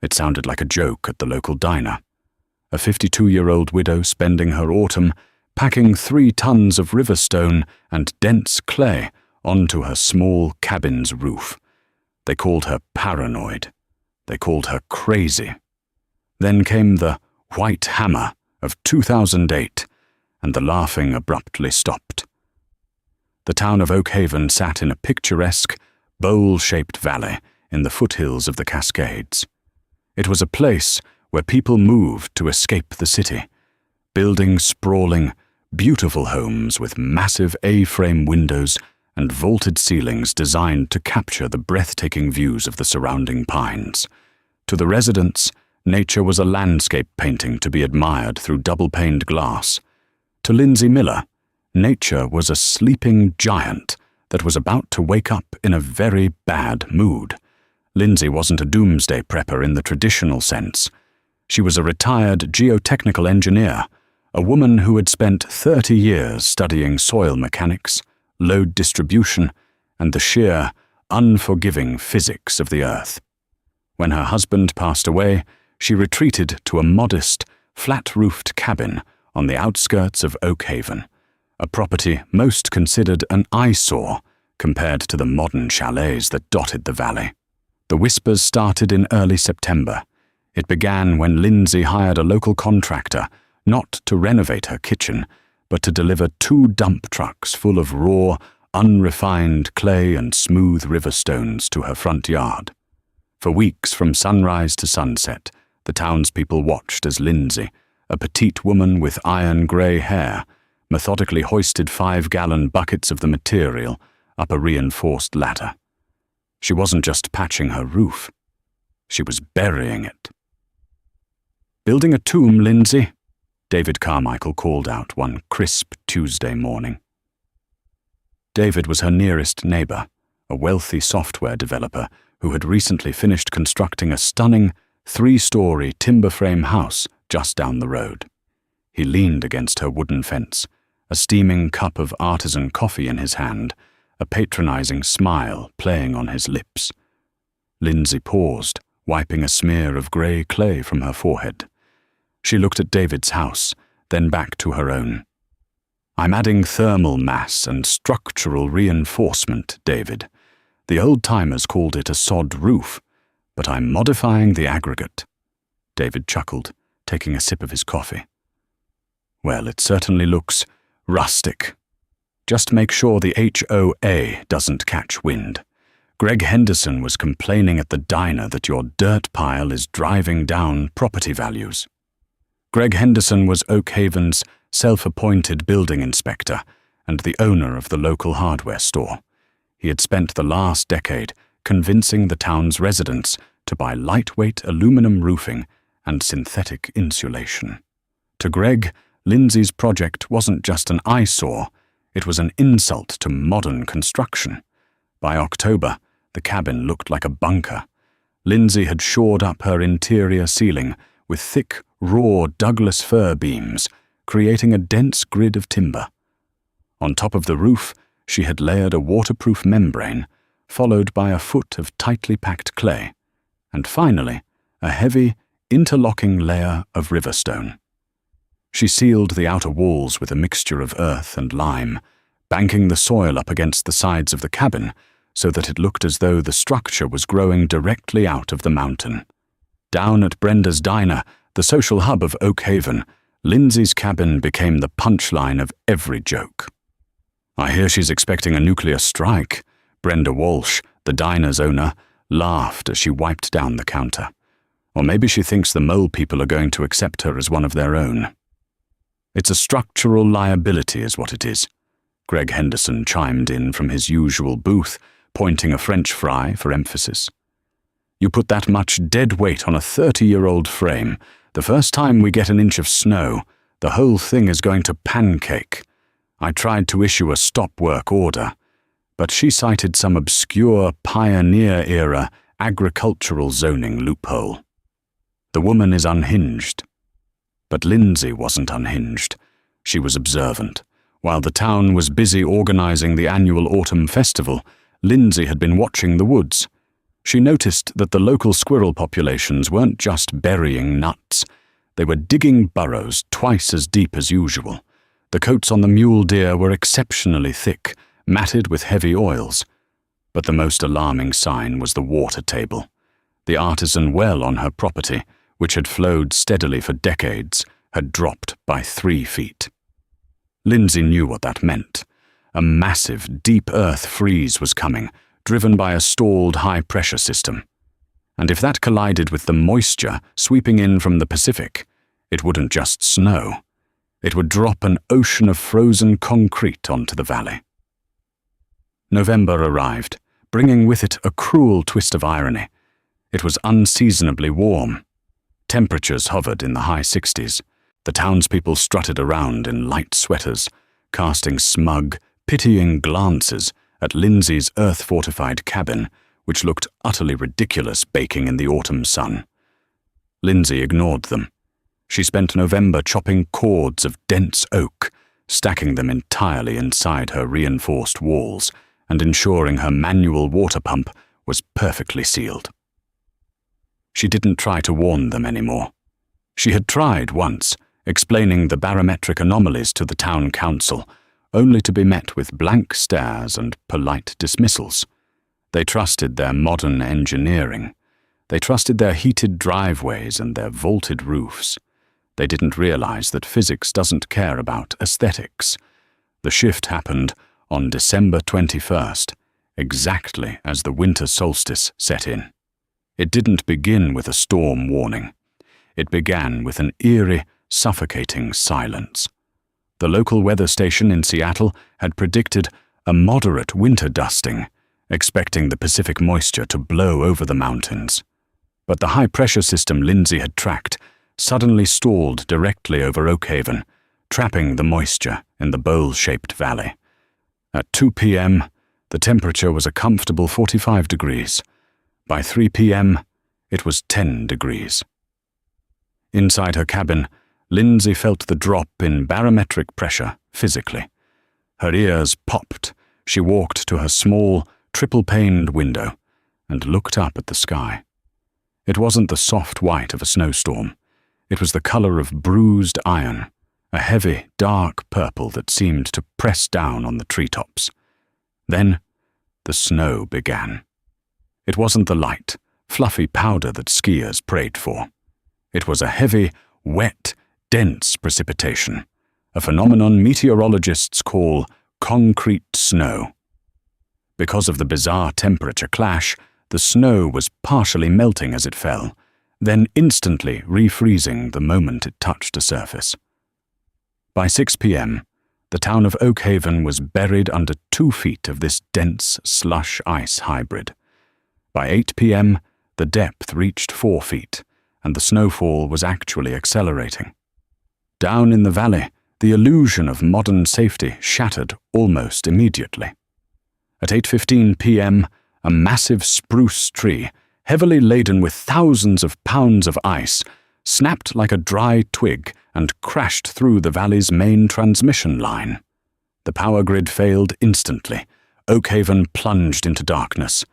It sounded like a joke at the local diner. A 52-year-old widow spending her autumn packing 3 tons of river stone and dense clay onto her small cabin's roof. They called her paranoid. They called her crazy. Then came the white hammer of 2008, and the laughing abruptly stopped. The town of Oakhaven sat in a picturesque, bowl-shaped valley in the foothills of the Cascades. It was a place where people moved to escape the city, building sprawling, beautiful homes with massive A-frame windows and vaulted ceilings designed to capture the breathtaking views of the surrounding pines. To the residents, nature was a landscape painting to be admired through double-paned glass. To Lindsay Miller, nature was a sleeping giant that was about to wake up in a very bad mood. Lindsay wasn't a doomsday prepper in the traditional sense. She was a retired geotechnical engineer, a woman who had spent 30 years studying soil mechanics, load distribution, and the sheer, unforgiving physics of the earth. When her husband passed away, she retreated to a modest, flat-roofed cabin on the outskirts of Oakhaven, a property most considered an eyesore compared to the modern chalets that dotted the valley. The whispers started in early September. It began when Lindsay hired a local contractor not to renovate her kitchen, but to deliver 2 dump trucks full of raw, unrefined clay and smooth river stones to her front yard. For weeks from sunrise to sunset, the townspeople watched as Lindsay, a petite woman with iron-grey hair, methodically hoisted 5-gallon buckets of the material up a reinforced ladder. She wasn't just patching her roof. She was burying it. "Building a tomb, Lindsay," David Carmichael called out one crisp Tuesday morning. David was her nearest neighbor, a wealthy software developer who had recently finished constructing a stunning 3-story timber frame house just down the road. He leaned against her wooden fence, a steaming cup of artisan coffee in his hand, a patronizing smile playing on his lips. Lindsay paused, wiping a smear of grey clay from her forehead. She looked at David's house, then back to her own. "I'm adding thermal mass and structural reinforcement, David. The old-timers called it a sod roof, but I'm modifying the aggregate." David chuckled, taking a sip of his coffee. "Well, it certainly looks rustic. Just make sure the HOA doesn't catch wind. Greg Henderson was complaining at the diner that your dirt pile is driving down property values." Greg Henderson was Oakhaven's self-appointed building inspector and the owner of the local hardware store. He had spent the last decade convincing the town's residents to buy lightweight aluminum roofing and synthetic insulation. To Greg, Lindsay's project wasn't just an eyesore, it was an insult to modern construction. By October, the cabin looked like a bunker. Lindsay had shored up her interior ceiling with thick, raw Douglas fir beams, creating a dense grid of timber. On top of the roof, she had layered a waterproof membrane, followed by a foot of tightly packed clay, and finally, a heavy, interlocking layer of riverstone. She sealed the outer walls with a mixture of earth and lime, banking the soil up against the sides of the cabin so that it looked as though the structure was growing directly out of the mountain. Down at Brenda's Diner, the social hub of Oakhaven, Lindsay's cabin became the punchline of every joke. "I hear she's expecting a nuclear strike." Brenda Walsh, the diner's owner, laughed as she wiped down the counter. "Or maybe she thinks the mole people are going to accept her as one of their own." "It's a structural liability is what it is," Greg Henderson chimed in from his usual booth, pointing a French fry for emphasis. "You put that much dead weight on a 30-year-old frame, the first time we get an inch of snow, the whole thing is going to pancake. I tried to issue a stop work order, but she cited some obscure pioneer-era agricultural zoning loophole. The woman is unhinged." But Lindsay wasn't unhinged. She was observant. While the town was busy organizing the annual autumn festival, Lindsay had been watching the woods. She noticed that the local squirrel populations weren't just burying nuts. They were digging burrows twice as deep as usual. The coats on the mule deer were exceptionally thick, matted with heavy oils. But the most alarming sign was the water table. The artisan well on her property, which had flowed steadily for decades, had dropped by 3 feet. Lindsay knew what that meant. A massive, deep earth freeze was coming, driven by a stalled high-pressure system. And if that collided with the moisture sweeping in from the Pacific, it wouldn't just snow. It would drop an ocean of frozen concrete onto the valley. November arrived, bringing with it a cruel twist of irony. It was unseasonably warm. Temperatures hovered in the high 60s. The townspeople strutted around in light sweaters, casting smug, pitying glances at Lindsay's earth-fortified cabin, which looked utterly ridiculous baking in the autumn sun. Lindsay ignored them. She spent November chopping cords of dense oak, stacking them entirely inside her reinforced walls, and ensuring her manual water pump was perfectly sealed. She didn't try to warn them anymore. She had tried once, explaining the barometric anomalies to the town council, only to be met with blank stares and polite dismissals. They trusted their modern engineering. They trusted their heated driveways and their vaulted roofs. They didn't realize that physics doesn't care about aesthetics. The shift happened on December 21st, exactly as the winter solstice set in. It didn't begin with a storm warning. It began with an eerie, suffocating silence. The local weather station in Seattle had predicted a moderate winter dusting, expecting the Pacific moisture to blow over the mountains. But the high-pressure system Lindsay had tracked suddenly stalled directly over Oakhaven, trapping the moisture in the bowl-shaped valley. At 2 p.m., the temperature was a comfortable 45 degrees. By 3 p.m., it was 10 degrees. Inside her cabin, Lindsay felt the drop in barometric pressure physically. Her ears popped. She walked to her small, triple-paned window and looked up at the sky. It wasn't the soft white of a snowstorm. It was the color of bruised iron, a heavy, dark purple that seemed to press down on the treetops. Then, the snow began. It wasn't the light, fluffy powder that skiers prayed for. It was a heavy, wet, dense precipitation, a phenomenon meteorologists call concrete snow. Because of the bizarre temperature clash, the snow was partially melting as it fell, then instantly refreezing the moment it touched a surface. By 6 p.m., the town of Oakhaven was buried under 2 feet of this dense slush-ice hybrid. By 8 p.m., the depth reached 4 feet, and the snowfall was actually accelerating. Down in the valley, the illusion of modern safety shattered almost immediately. At 8:15 p.m., a massive spruce tree, heavily laden with thousands of pounds of ice, snapped like a dry twig and crashed through the valley's main transmission line. The power grid failed instantly. Oakhaven plunged into darkness.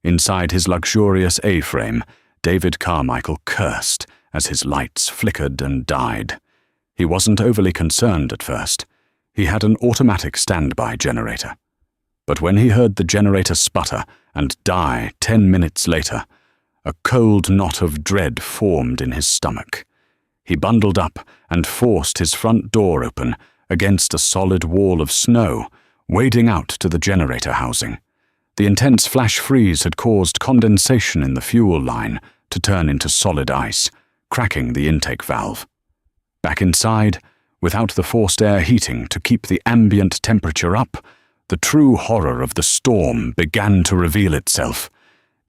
Inside his luxurious A-frame, David Carmichael cursed as his lights flickered and died. He wasn't overly concerned at first. He had an automatic standby generator. But when he heard the generator sputter and die 10 minutes later, a cold knot of dread formed in his stomach. He bundled up and forced his front door open against a solid wall of snow, wading out to the generator housing. The intense flash freeze had caused condensation in the fuel line to turn into solid ice, cracking the intake valve. Back inside, without the forced air heating to keep the ambient temperature up, the true horror of the storm began to reveal itself.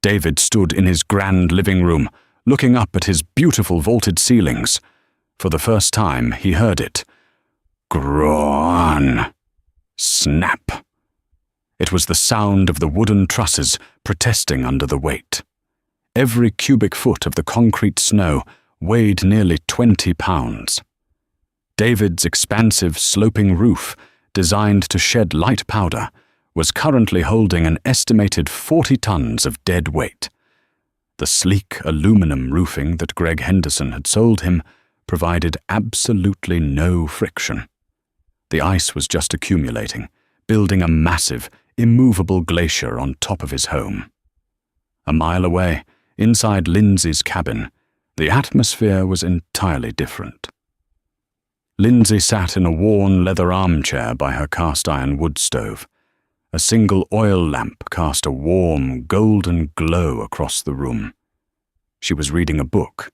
David stood in his grand living room, looking up at his beautiful vaulted ceilings. For the first time, he heard it. Groan. Snap. It was the sound of the wooden trusses protesting under the weight. Every cubic foot of the concrete snow weighed nearly 20 pounds. David's expansive, sloping roof, designed to shed light powder, was currently holding an estimated 40 tons of dead weight, The sleek aluminum roofing that Greg Henderson had sold him provided absolutely no friction. The ice was just accumulating, building a massive, immovable glacier on top of his home. A mile away, inside Lindsay's cabin, the atmosphere was entirely different. Lindsay sat in a worn leather armchair by her cast-iron wood stove. A single oil lamp cast a warm, golden glow across the room. She was reading a book.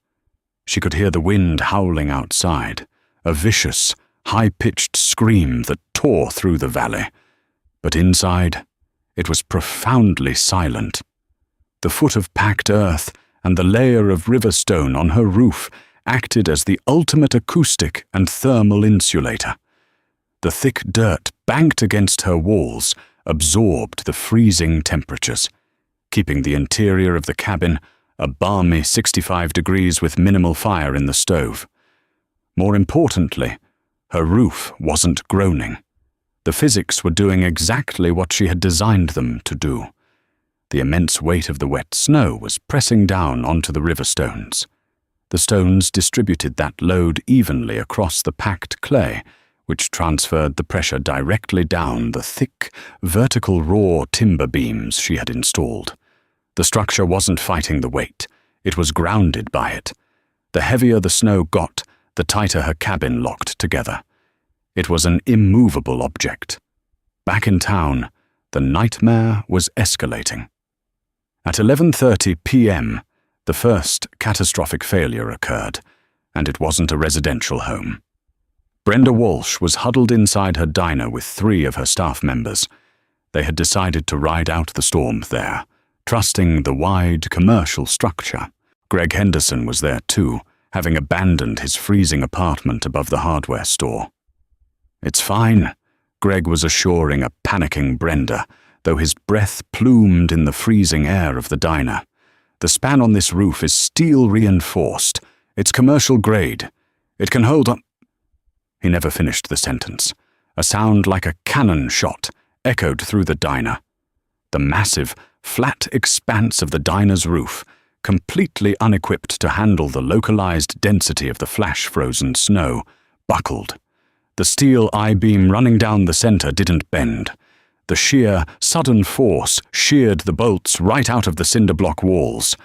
She could hear the wind howling outside, a vicious, high-pitched scream that tore through the valley. But inside, it was profoundly silent. The foot of packed earth and the layer of river stone on her roof acted as the ultimate acoustic and thermal insulator. The thick dirt banked against her walls absorbed the freezing temperatures, keeping the interior of the cabin a balmy 65 degrees with minimal fire in the stove. More importantly, her roof wasn't groaning. The physics were doing exactly what she had designed them to do. The immense weight of the wet snow was pressing down onto the river stones. The stones distributed that load evenly across the packed clay, which transferred the pressure directly down the thick, vertical raw timber beams she had installed. The structure wasn't fighting the weight, it was grounded by it. The heavier the snow got, the tighter her cabin locked together. It was an immovable object. Back in town, the nightmare was escalating. At 11:30 p.m., the first catastrophic failure occurred, and it wasn't a residential home. Brenda Walsh was huddled inside her diner with 3 of her staff members. They had decided to ride out the storm there, trusting the wide commercial structure. Greg Henderson was there too, having abandoned his freezing apartment above the hardware store. "It's fine," Greg was assuring a panicking Brenda, though his breath plumed in the freezing air of the diner. "The span on this roof is steel reinforced. It's commercial grade. It can hold up." He never finished the sentence. A sound like a cannon shot echoed through the diner. The massive, flat expanse of the diner's roof, completely unequipped to handle the localized density of the flash-frozen snow, buckled. The steel I-beam running down the center didn't bend. The sheer, sudden force sheared the bolts right out of the cinder block walls.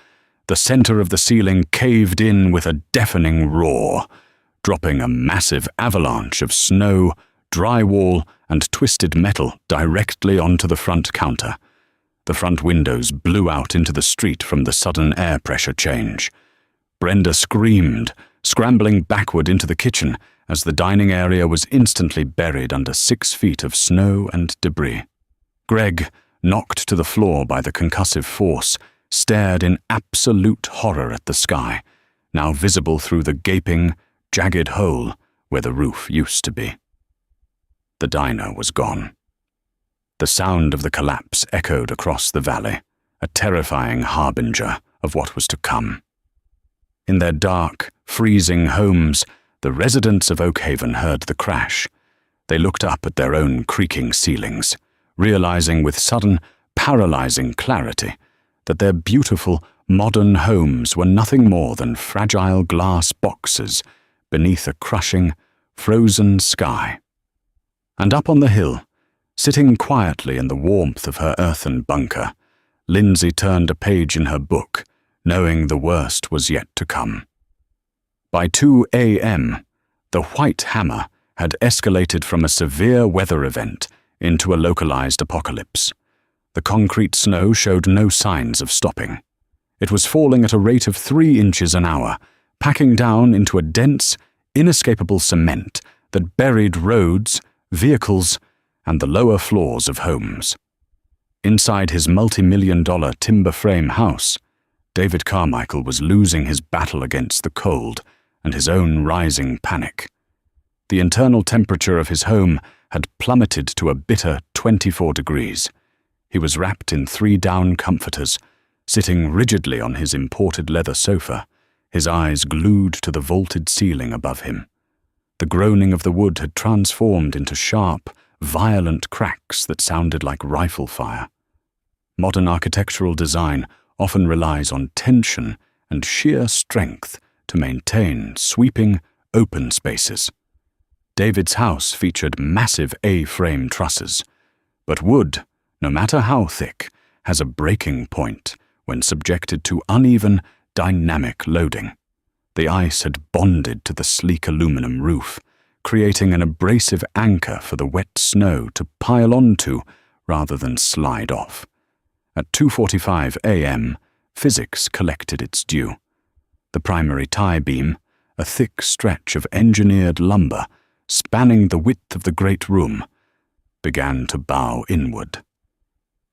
The center of the ceiling caved in with a deafening roar, dropping a massive avalanche of snow, drywall, and twisted metal directly onto the front counter. The front windows blew out into the street from the sudden air pressure change. Brenda screamed, scrambling backward into the kitchen as the dining area was instantly buried under 6 feet of snow and debris. Greg, knocked to the floor by the concussive force, stared in absolute horror at the sky, now visible through the gaping, jagged hole where the roof used to be. The diner was gone. The sound of the collapse echoed across the valley, a terrifying harbinger of what was to come. In their dark, freezing homes, the residents of Oakhaven heard the crash. They looked up at their own creaking ceilings, realizing with sudden, paralyzing clarity that their beautiful, modern homes were nothing more than fragile glass boxes beneath a crushing, frozen sky. And up on the hill, sitting quietly in the warmth of her earthen bunker, Lindsay turned a page in her book, knowing the worst was yet to come. By 2 a.m., the White Hammer had escalated from a severe weather event into a localized apocalypse. The concrete snow showed no signs of stopping. It was falling at a rate of 3 inches an hour, packing down into a dense, inescapable cement that buried roads, vehicles, and the lower floors of homes. Inside his multi-million-dollar timber frame house, David Carmichael was losing his battle against the cold and his own rising panic. The internal temperature of his home had plummeted to a bitter 24 degrees. He was wrapped in 3 down comforters, sitting rigidly on his imported leather sofa, his eyes glued to the vaulted ceiling above him. The groaning of the wood had transformed into sharp, violent cracks that sounded like rifle fire. Modern architectural design often relies on tension and sheer strength to maintain sweeping, open spaces. David's house featured massive A-frame trusses, but wood, no matter how thick, has a breaking point when subjected to uneven, dynamic loading. The ice had bonded to the sleek aluminum roof, creating an abrasive anchor for the wet snow to pile onto rather than slide off. At 2:45 a.m., physics collected its due. The primary tie beam, a thick stretch of engineered lumber spanning the width of the great room, began to bow inward.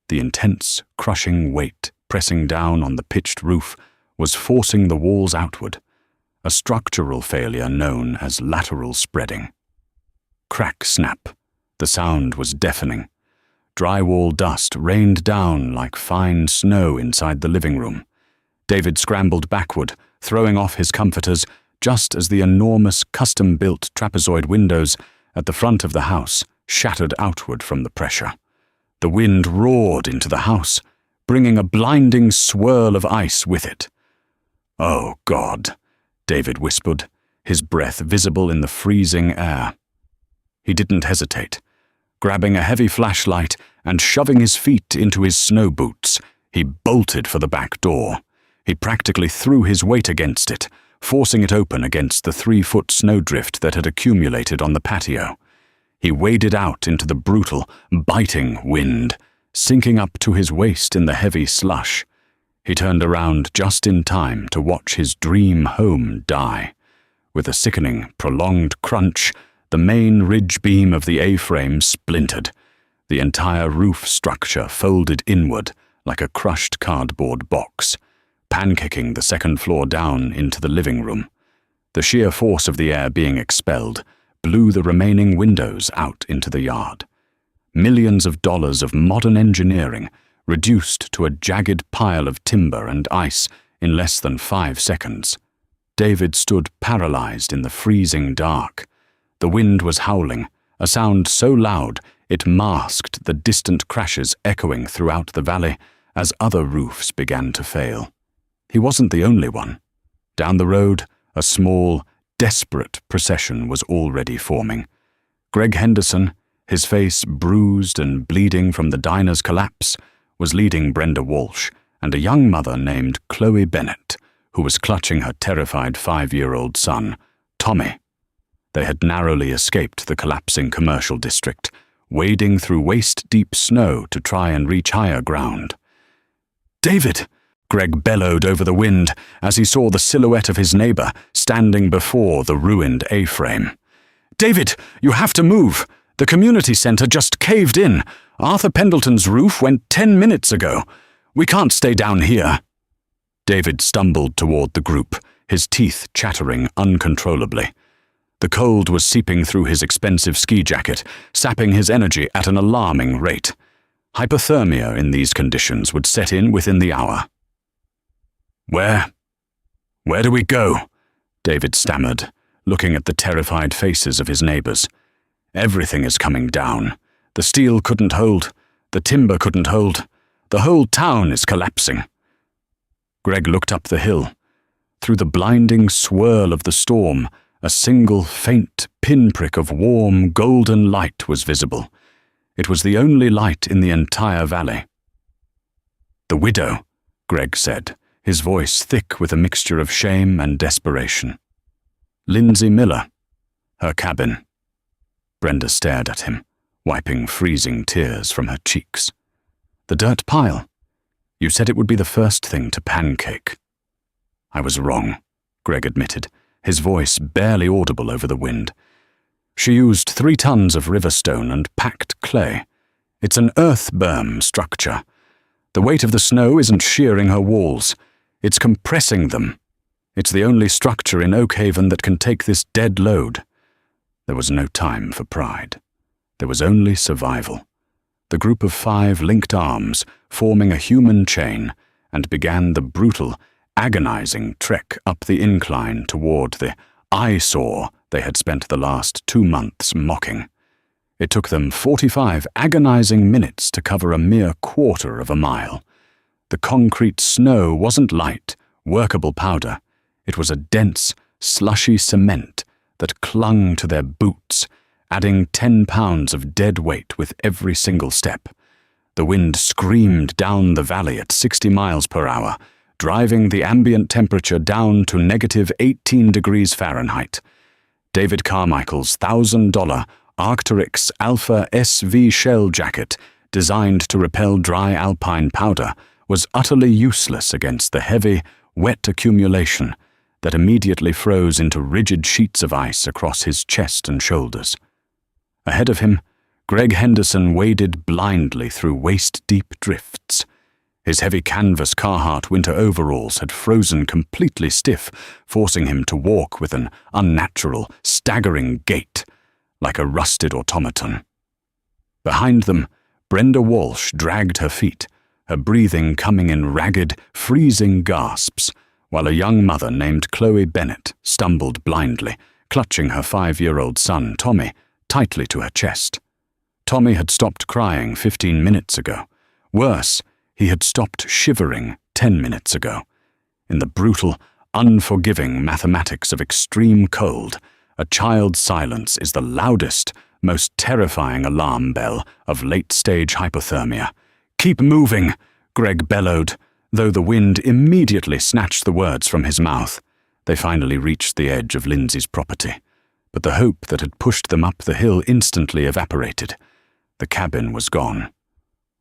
The intense, crushing weight pressing down on the pitched roof was forcing the walls outward, a structural failure known as lateral spreading. Crack snap. The sound was deafening. Drywall dust rained down like fine snow inside the living room. David scrambled backward, throwing off his comforters just as the enormous custom-built trapezoid windows at the front of the house shattered outward from the pressure. The wind roared into the house, bringing a blinding swirl of ice with it. "Oh, God," David whispered, his breath visible in the freezing air. He didn't hesitate. Grabbing a heavy flashlight and shoving his feet into his snow boots, he bolted for the back door. He practically threw his weight against it, forcing it open against the 3-foot snowdrift that had accumulated on the patio. He waded out into the brutal, biting wind, sinking up to his waist in the heavy slush. He turned around just in time to watch his dream home die. With a sickening, prolonged crunch, the main ridge beam of the A-frame splintered. The entire roof structure folded inward like a crushed cardboard box, pancakking the second floor down into the living room. The sheer force of the air being expelled blew the remaining windows out into the yard. Millions of dollars of modern engineering reduced to a jagged pile of timber and ice in less than 5 seconds. David stood paralyzed in the freezing dark. The wind was howling, a sound so loud it masked the distant crashes echoing throughout the valley as other roofs began to fail. He wasn't the only one. Down the road, a small, desperate procession was already forming. Greg Henderson, his face bruised and bleeding from the diner's collapse, was leading Brenda Walsh and a young mother named Chloe Bennett, who was clutching her terrified 5-year-old son, Tommy. They had narrowly escaped the collapsing commercial district, wading through waist-deep snow to try and reach higher ground. "David!" Greg bellowed over the wind as he saw the silhouette of his neighbor standing before the ruined A-frame. "David, you have to move! The community center just caved in. Arthur Pendleton's roof went 10 minutes ago. We can't stay down here." David stumbled toward the group, his teeth chattering uncontrollably. The cold was seeping through his expensive ski jacket, sapping his energy at an alarming rate. Hypothermia in these conditions would set in within the hour. Where do we go?" David stammered, looking at the terrified faces of his neighbors. "Everything is coming down. The steel couldn't hold. The timber couldn't hold. The whole town is collapsing." Greg looked up the hill. Through the blinding swirl of the storm, a single faint pinprick of warm, golden light was visible. It was the only light in the entire valley. "The widow," Greg said, his voice thick with a mixture of shame and desperation. "Lindsay Miller. Her cabin." Brenda stared at him, wiping freezing tears from her cheeks. "The dirt pile. You said it would be the first thing to pancake." "I was wrong," Greg admitted, his voice barely audible over the wind. "She used 3 tons of riverstone and packed clay. It's an earth berm structure. The weight of the snow isn't shearing her walls. It's compressing them. It's the only structure in Oakhaven that can take this dead load." There was no time for pride. There was only survival. The group of 5 linked arms, forming a human chain, and began the brutal, agonizing trek up the incline toward the eyesore they had spent the last 2 months mocking. It took them 45 agonizing minutes to cover a mere quarter of a mile. The concrete snow wasn't light, workable powder. It was a dense, slushy cement that clung to their boots, adding 10 pounds of dead weight with every single step. The wind screamed down the valley at 60 miles per hour, driving the ambient temperature down to -18 degrees Fahrenheit. David Carmichael's $1,000 Arc'teryx Alpha SV shell jacket, designed to repel dry alpine powder, was utterly useless against the heavy, wet accumulation that immediately froze into rigid sheets of ice across his chest and shoulders. Ahead of him, Greg Henderson waded blindly through waist-deep drifts. His heavy canvas Carhartt winter overalls had frozen completely stiff, forcing him to walk with an unnatural, staggering gait, like a rusted automaton. Behind them, Brenda Walsh dragged her feet, her breathing coming in ragged, freezing gasps, while a young mother named Chloe Bennett stumbled blindly, clutching her 5-year-old son, Tommy, tightly to her chest. Tommy had stopped crying 15 minutes ago. Worse, he had stopped shivering 10 minutes ago. In the brutal, unforgiving mathematics of extreme cold, a child's silence is the loudest, most terrifying alarm bell of late-stage hypothermia. "Keep moving," Greg bellowed, though the wind immediately snatched the words from his mouth. They finally reached the edge of Lindsay's property, but the hope that had pushed them up the hill instantly evaporated. The cabin was gone.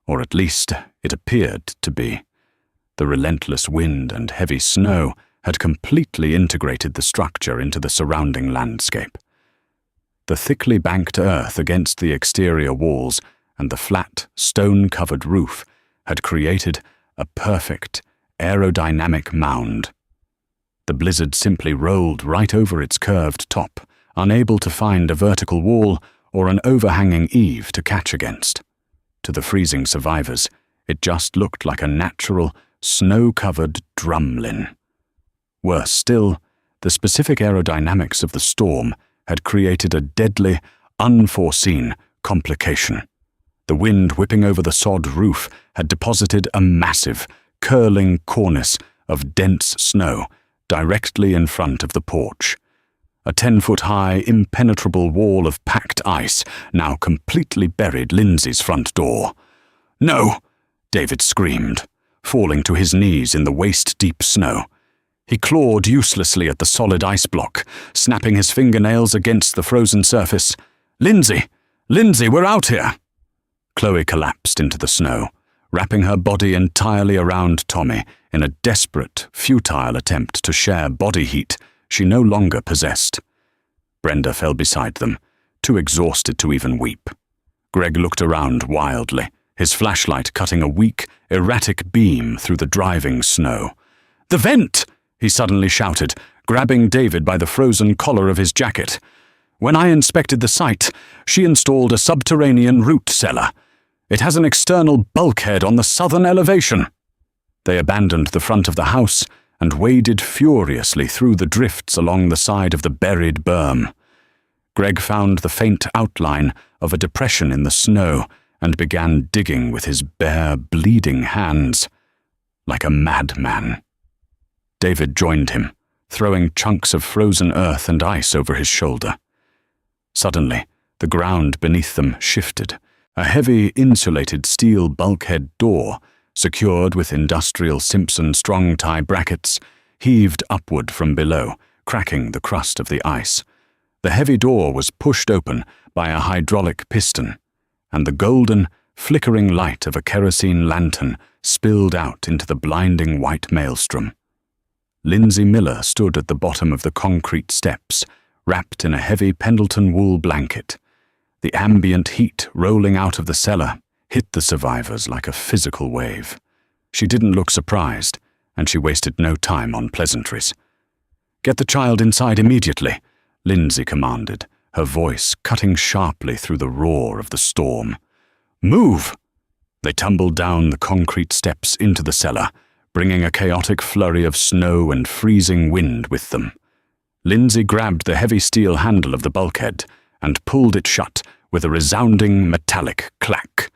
Or at least it appeared to be. The relentless wind and heavy snow had completely integrated the structure into the surrounding landscape. The thickly banked earth against the exterior walls and the flat, stone-covered roof had created a perfect, aerodynamic mound. The blizzard simply rolled right over its curved top, unable to find a vertical wall or an overhanging eave to catch against. To the freezing survivors, it just looked like a natural, snow-covered drumlin. Worse still, the specific aerodynamics of the storm had created a deadly, unforeseen complication. The wind whipping over the sod roof had deposited a massive, curling cornice of dense snow directly in front of the porch. A 10-foot-high, impenetrable wall of packed ice now completely buried Lindsay's front door. "No!" David screamed, falling to his knees in the waist-deep snow. He clawed uselessly at the solid ice block, snapping his fingernails against the frozen surface. "Lindsay! Lindsay, we're out here!" Chloe collapsed into the snow, wrapping her body entirely around Tommy in a desperate, futile attempt to share body heat she no longer possessed. Brenda fell beside them, too exhausted to even weep. Greg looked around wildly, his flashlight cutting a weak, erratic beam through the driving snow. "The vent!" he suddenly shouted, grabbing David by the frozen collar of his jacket. "When I inspected the site, she installed a subterranean root cellar. It has an external bulkhead on the southern elevation." They abandoned the front of the house and waded furiously through the drifts along the side of the buried berm. Greg found the faint outline of a depression in the snow and began digging with his bare, bleeding hands, like a madman. David joined him, throwing chunks of frozen earth and ice over his shoulder. Suddenly, the ground beneath them shifted. A heavy, insulated steel bulkhead door, secured with industrial Simpson strong-tie brackets, heaved upward from below, cracking the crust of the ice. The heavy door was pushed open by a hydraulic piston, and the golden, flickering light of a kerosene lantern spilled out into the blinding white maelstrom. Lindsay Miller stood at the bottom of the concrete steps, wrapped in a heavy Pendleton wool blanket. The ambient heat rolling out of the cellar hit the survivors like a physical wave. She didn't look surprised, and she wasted no time on pleasantries. "Get the child inside immediately," Lindsay commanded, her voice cutting sharply through the roar of the storm. "Move!" They tumbled down the concrete steps into the cellar, bringing a chaotic flurry of snow and freezing wind with them. Lindsay grabbed the heavy steel handle of the bulkhead and pulled it shut with a resounding metallic clack.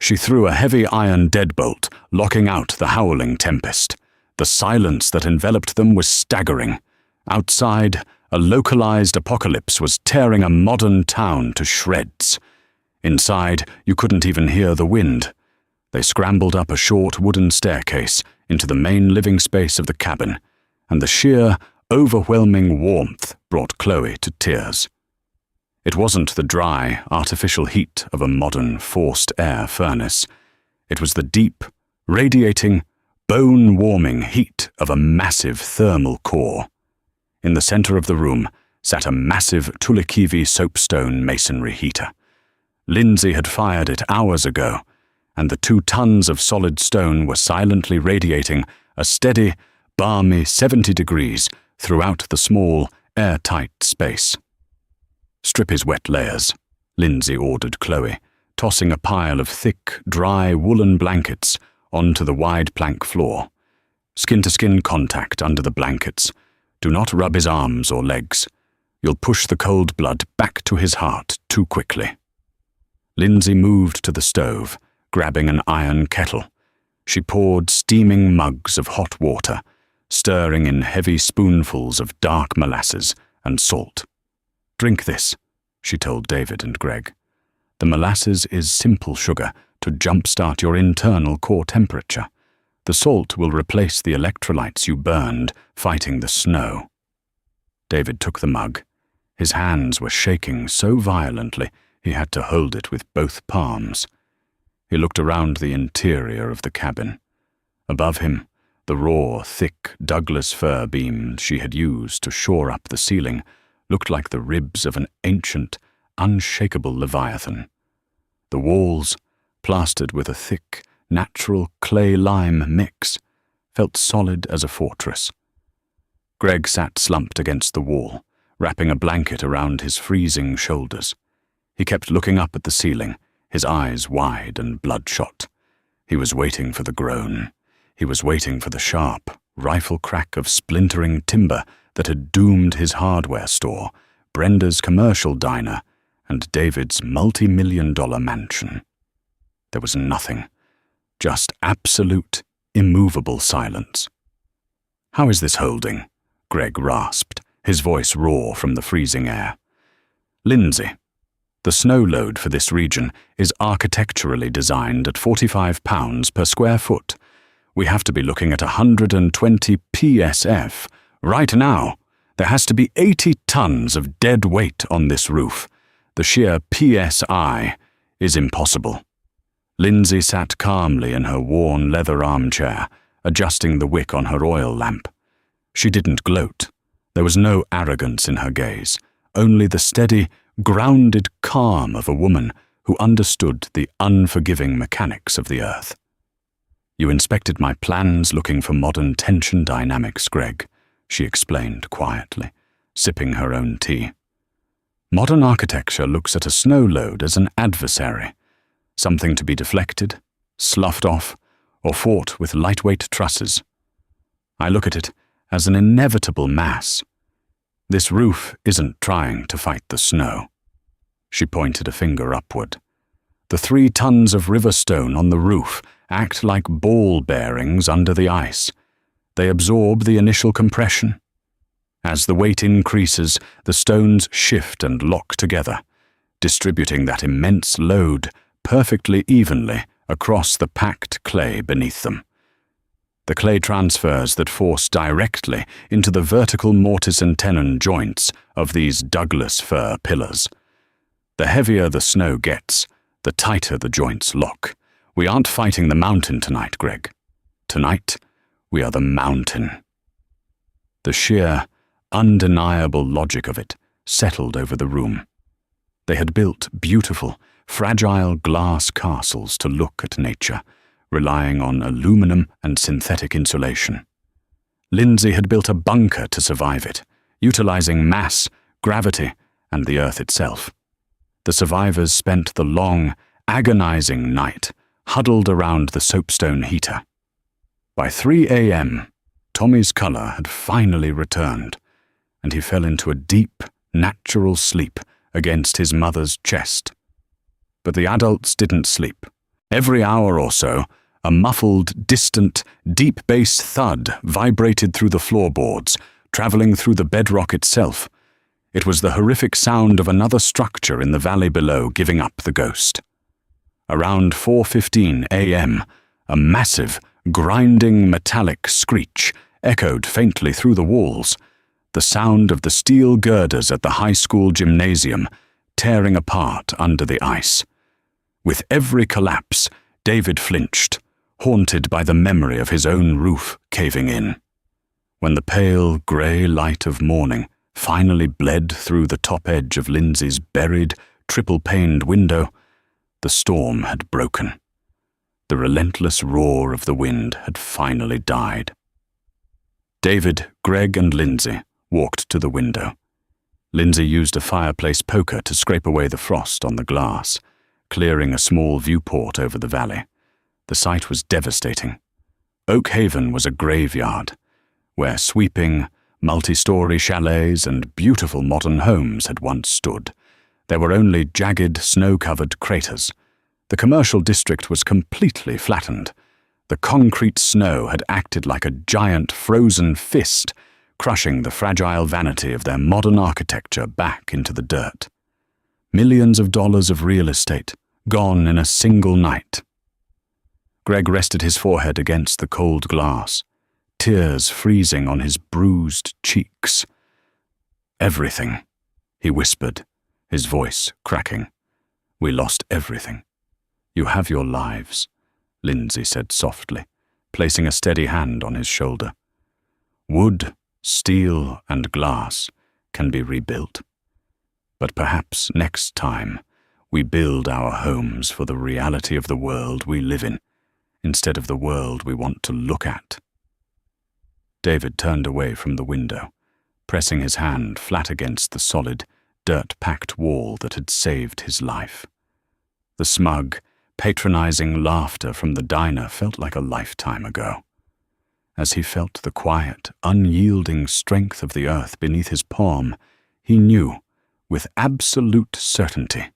She threw a heavy iron deadbolt, locking out the howling tempest. The silence that enveloped them was staggering. Outside, a localized apocalypse was tearing a modern town to shreds. Inside, you couldn't even hear the wind. They scrambled up a short wooden staircase into the main living space of the cabin, and the sheer, overwhelming warmth brought Chloe to tears. It wasn't the dry, artificial heat of a modern, forced air furnace. It was the deep, radiating, bone-warming heat of a massive thermal core. In the center of the room sat a massive Tulikivi soapstone masonry heater. Lindsay had fired it hours ago, and the 2 tons of solid stone were silently radiating a steady, balmy 70 degrees throughout the small, airtight space. "Strip his wet layers," Lindsay ordered Chloe, tossing a pile of thick, dry woolen blankets onto the wide plank floor. "Skin-to-skin contact under the blankets. Do not rub his arms or legs. You'll push the cold blood back to his heart too quickly." Lindsay moved to the stove, grabbing an iron kettle. She poured steaming mugs of hot water, stirring in heavy spoonfuls of dark molasses and salt. "Drink this," she told David and Greg. "The molasses is simple sugar to jumpstart your internal core temperature. The salt will replace the electrolytes you burned fighting the snow." David took the mug. His hands were shaking so violently he had to hold it with both palms. He looked around the interior of the cabin. Above him, the raw, thick Douglas fir beams she had used to shore up the ceiling looked like the ribs of an ancient, unshakable leviathan. The walls, plastered with a thick, natural clay-lime mix, felt solid as a fortress. Greg sat slumped against the wall, wrapping a blanket around his freezing shoulders. He kept looking up at the ceiling, his eyes wide and bloodshot. He was waiting for the groan. He was waiting for the sharp, rifle crack of splintering timber that had doomed his hardware store, Brenda's commercial diner, and David's multi-million-dollar mansion. There was nothing, just absolute, immovable silence. "How is this holding?" Greg rasped, his voice raw from the freezing air. "Lindsay, the snow load for this region is architecturally designed at 45 pounds per square foot. We have to be looking at 120 PSF. Right now, there has to be 80 tons of dead weight on this roof. The sheer PSI is impossible." Lindsay sat calmly in her worn leather armchair, adjusting the wick on her oil lamp. She didn't gloat. There was no arrogance in her gaze, only the steady, grounded calm of a woman who understood the unforgiving mechanics of the earth. "You inspected my plans looking for modern tension dynamics, Greg," she explained quietly, sipping her own tea. "Modern architecture looks at a snow load as an adversary, something to be deflected, sloughed off, or fought with lightweight trusses. I look at it as an inevitable mass. This roof isn't trying to fight the snow." She pointed a finger upward. "The 3 tons of river stone on the roof act like ball bearings under the ice. They absorb the initial compression. As the weight increases, the stones shift and lock together, distributing that immense load perfectly evenly across the packed clay beneath them. The clay transfers that force directly into the vertical mortise and tenon joints of these Douglas fir pillars. The heavier the snow gets, the tighter the joints lock. We aren't fighting the mountain tonight, Greg. Tonight, we are the mountain." The sheer, undeniable logic of it settled over the room. They had built beautiful, fragile glass castles to look at nature, relying on aluminum and synthetic insulation. Lindsay had built a bunker to survive it, utilizing mass, gravity, and the earth itself. The survivors spent the long, agonizing night huddled around the soapstone heater. By 3 a.m., Tommy's color had finally returned, and he fell into a deep, natural sleep against his mother's chest. But the adults didn't sleep. Every hour or so, a muffled, distant, deep bass thud vibrated through the floorboards, traveling through the bedrock itself. It was the horrific sound of another structure in the valley below giving up the ghost. Around 4:15 a.m., a massive, grinding metallic screech echoed faintly through the walls, the sound of the steel girders at the high school gymnasium tearing apart under the ice. With every collapse, David flinched, haunted by the memory of his own roof caving in. When the pale, grey light of morning finally bled through the top edge of Lindsay's buried, triple-paned window, the storm had broken. The relentless roar of the wind had finally died. David, Greg, and Lindsay walked to the window. Lindsay used a fireplace poker to scrape away the frost on the glass, clearing a small viewport over the valley. The sight was devastating. Oak Haven was a graveyard, where sweeping, multi-story chalets and beautiful modern homes had once stood. There were only jagged, snow-covered craters. The commercial district was completely flattened. The concrete snow had acted like a giant frozen fist, crushing the fragile vanity of their modern architecture back into the dirt. Millions of dollars of real estate, gone in a single night. Greg rested his forehead against the cold glass, tears freezing on his bruised cheeks. "Everything," he whispered, his voice cracking. "We lost everything. You have your lives," Lindsay said softly, placing a steady hand on his shoulder. "Wood, steel, and glass can be rebuilt. But perhaps next time we build our homes for the reality of the world we live in, instead of the world we want to look at." David turned away from the window, pressing his hand flat against the solid, dirt-packed wall that had saved his life. The smug, patronizing laughter from the diner felt like a lifetime ago. As he felt the quiet, unyielding strength of the earth beneath his palm, he knew, with absolute certainty,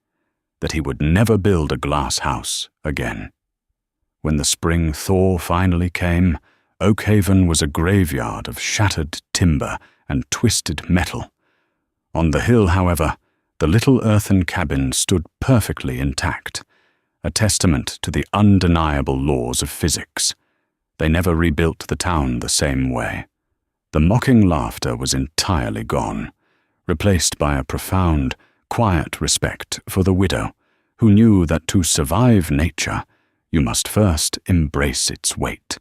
that he would never build a glass house again. When the spring thaw finally came, Oak Haven was a graveyard of shattered timber and twisted metal. On the hill, however, the little earthen cabin stood perfectly intact, a testament to the undeniable laws of physics. They never rebuilt the town the same way. The mocking laughter was entirely gone, replaced by a profound, quiet respect for the widow, who knew that to survive nature, you must first embrace its weight.